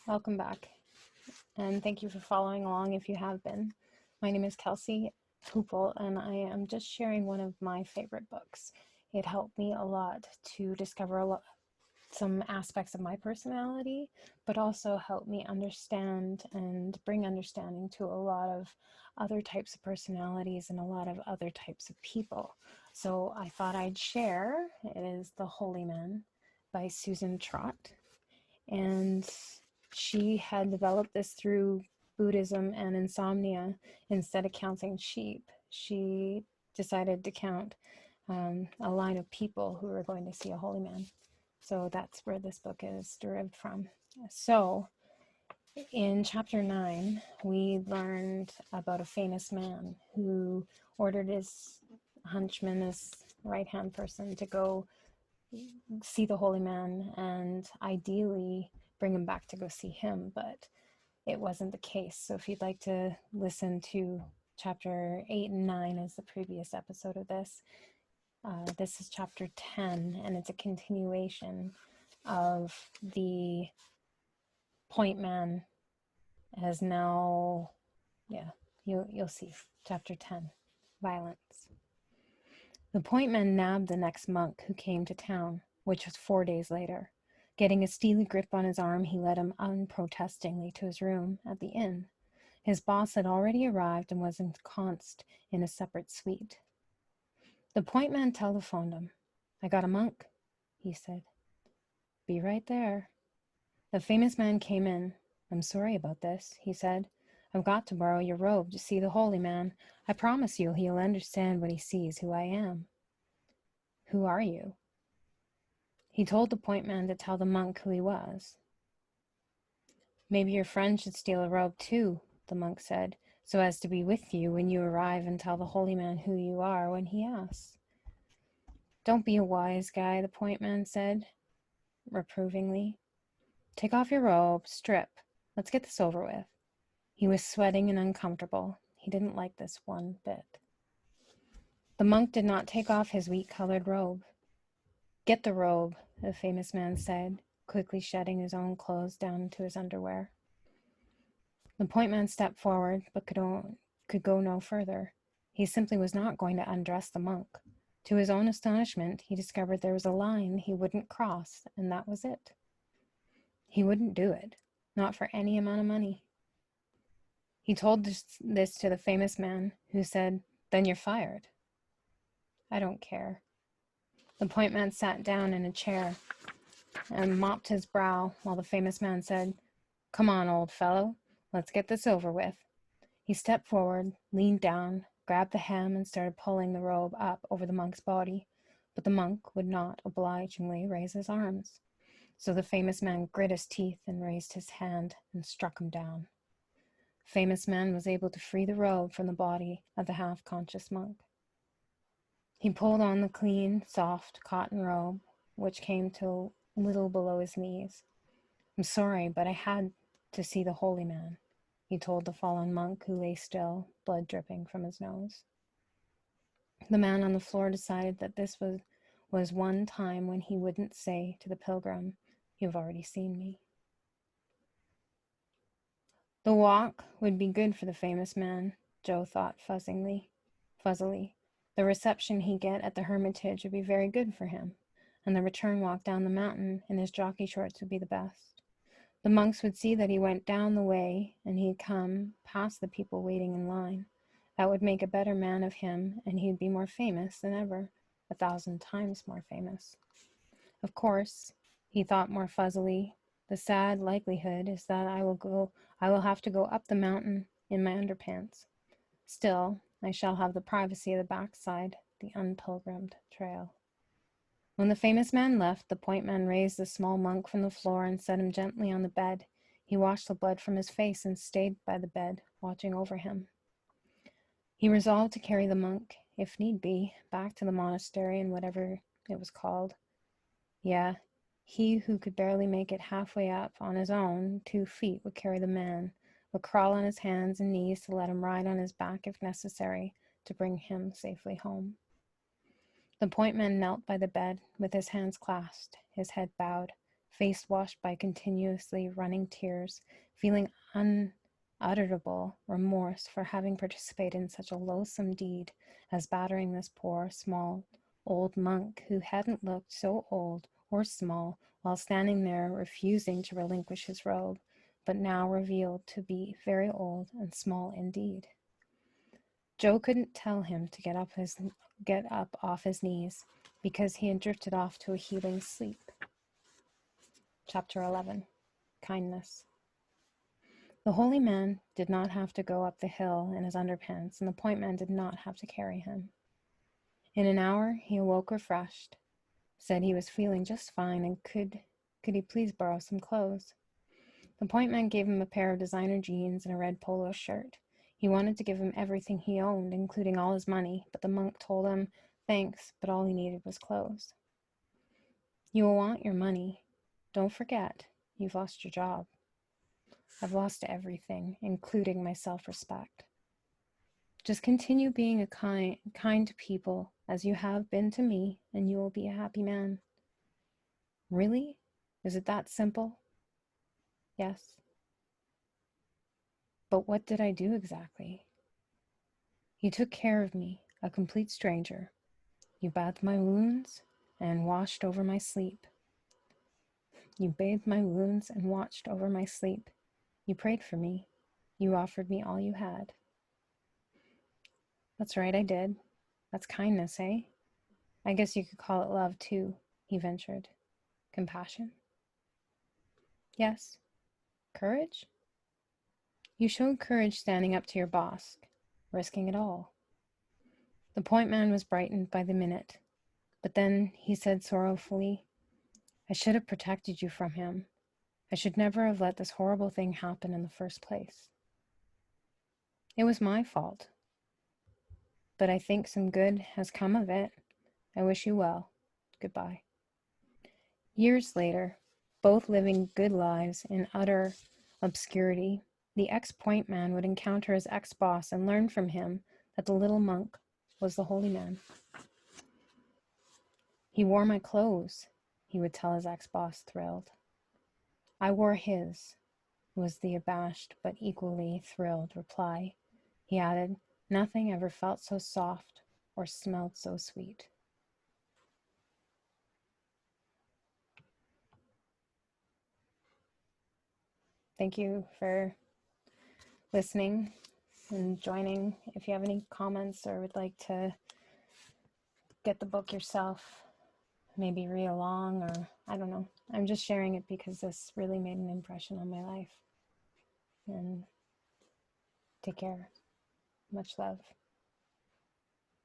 Welcome back, and thank you for following along if you have been. My name is Kelsey Hoople, and I am just sharing one of my favorite books. It helped me a lot to discover some aspects of my personality, but also helped me understand and bring understanding to a lot of other types of personalities and a lot of other types of people. So I thought I'd share. It is The Holy Man by Susan Trott, and she had developed this through Buddhism and insomnia. Instead of counting sheep, she decided to count a line of people who were going to see a holy man. So that's where this book is derived from. So in chapter 9, we learned about a famous man who ordered his henchman, his right hand person, to go see the holy man and ideally bring him back to go see him, but it wasn't the case. So if you'd like to listen to chapter 8 and 9 as the previous episode of this is chapter 10, and it's a continuation of the point man has now, you'll see, chapter 10, violence. The point man nabbed the next monk who came to town, which was 4 days later. Getting a steely grip on his arm, he led him unprotestingly to his room at the inn. His boss had already arrived and was ensconced in a separate suite. The point man telephoned him. "I got a monk," he said. "Be right there." The famous man came in. "I'm sorry about this," he said. "I've got to borrow your robe to see the holy man. I promise you he'll understand when he sees who I am." "Who are you?" He told the point man to tell the monk who he was. "Maybe your friend should steal a robe too," the monk said, "so as to be with you when you arrive and tell the holy man who you are when he asks." "Don't be a wise guy," the point man said reprovingly. "Take off your robe, strip. Let's get this over with." He was sweating and uncomfortable. He didn't like this one bit. The monk did not take off his wheat-colored robe. "Get the robe," the famous man said, quickly shedding his own clothes down to his underwear. The point man stepped forward, but could go no further. He simply was not going to undress the monk. To his own astonishment, he discovered there was a line he wouldn't cross, and that was it. He wouldn't do it, not for any amount of money. He told this to the famous man, who said, "Then you're fired." "I don't care." The point man sat down in a chair and mopped his brow while the famous man said, "Come on, old fellow, let's get this over with." He stepped forward, leaned down, grabbed the hem, and started pulling the robe up over the monk's body, but the monk would not obligingly raise his arms. So the famous man grit his teeth and raised his hand and struck him down. The famous man was able to free the robe from the body of the half-conscious monk. He pulled on the clean, soft cotton robe, which came to a little below his knees. "I'm sorry, but I had to see the holy man," he told the fallen monk, who lay still, blood dripping from his nose. The man on the floor decided that this was one time when he wouldn't say to the pilgrim, "You've already seen me." The walk would be good for the famous man, Joe thought fuzzily. The reception he'd get at the hermitage would be very good for him, and the return walk down the mountain in his jockey shorts would be the best. The monks would see that he went down the way, and he'd come past the people waiting in line. That would make a better man of him, and he'd be more famous than ever, 1,000 times more famous. Of course, he thought more fuzzily, the sad likelihood is that I will have to go up the mountain in my underpants. Still, I shall have the privacy of the backside, the unpilgrimed trail. When the famous man left, the point man raised the small monk from the floor and set him gently on the bed. He washed the blood from his face and stayed by the bed, watching over him. He resolved to carry the monk, if need be, back to the monastery and whatever it was called. Yeah, he who could barely make it halfway up on his own 2 feet would carry the man, would crawl on his hands and knees to let him ride on his back if necessary to bring him safely home. The point man knelt by the bed with his hands clasped, his head bowed, face washed by continuously running tears, feeling unutterable remorse for having participated in such a loathsome deed as battering this poor, small, old monk who hadn't looked so old or small while standing there refusing to relinquish his robe, but now revealed to be very old and small indeed. Joe couldn't tell him to get up off his knees because he had drifted off to a healing sleep. Chapter 11. Kindness. The holy man did not have to go up the hill in his underpants, and the point man did not have to carry him. In an hour, he awoke refreshed, said he was feeling just fine, and could he please borrow some clothes. The point man gave him a pair of designer jeans and a red polo shirt. He wanted to give him everything he owned, including all his money, but the monk told him, thanks, but all he needed was clothes. You will want your money. Don't forget, you've lost your job. I've lost everything, including my self-respect. Just continue being kind to people as you have been to me, and you will be a happy man. Really? Is it that simple? Yes. But what did I do exactly? You took care of me, a complete stranger. You bathed my wounds and watched over my sleep. You bathed my wounds and watched over my sleep. You prayed for me. You offered me all you had. That's right, I did. That's kindness, eh? I guess you could call it love, too, he ventured. Compassion? Yes. Courage? You showed courage standing up to your boss, risking it all. The point man was brightened by the minute, but then he said sorrowfully, I should have protected you from him. I should never have let this horrible thing happen in the first place. It was my fault, but I think some good has come of it. I wish you well. Goodbye. Years later, both living good lives in utter obscurity, the ex-point man would encounter his ex-boss and learn from him that the little monk was the holy man. He wore my clothes, he would tell his ex-boss, thrilled. I wore his, was the abashed but equally thrilled reply. He added, nothing ever felt so soft or smelled so sweet. Thank you for listening and joining. If you have any comments or would like to get the book yourself, maybe read along, or I don't know. I'm just sharing it because this really made an impression on my life. And take care. Much love.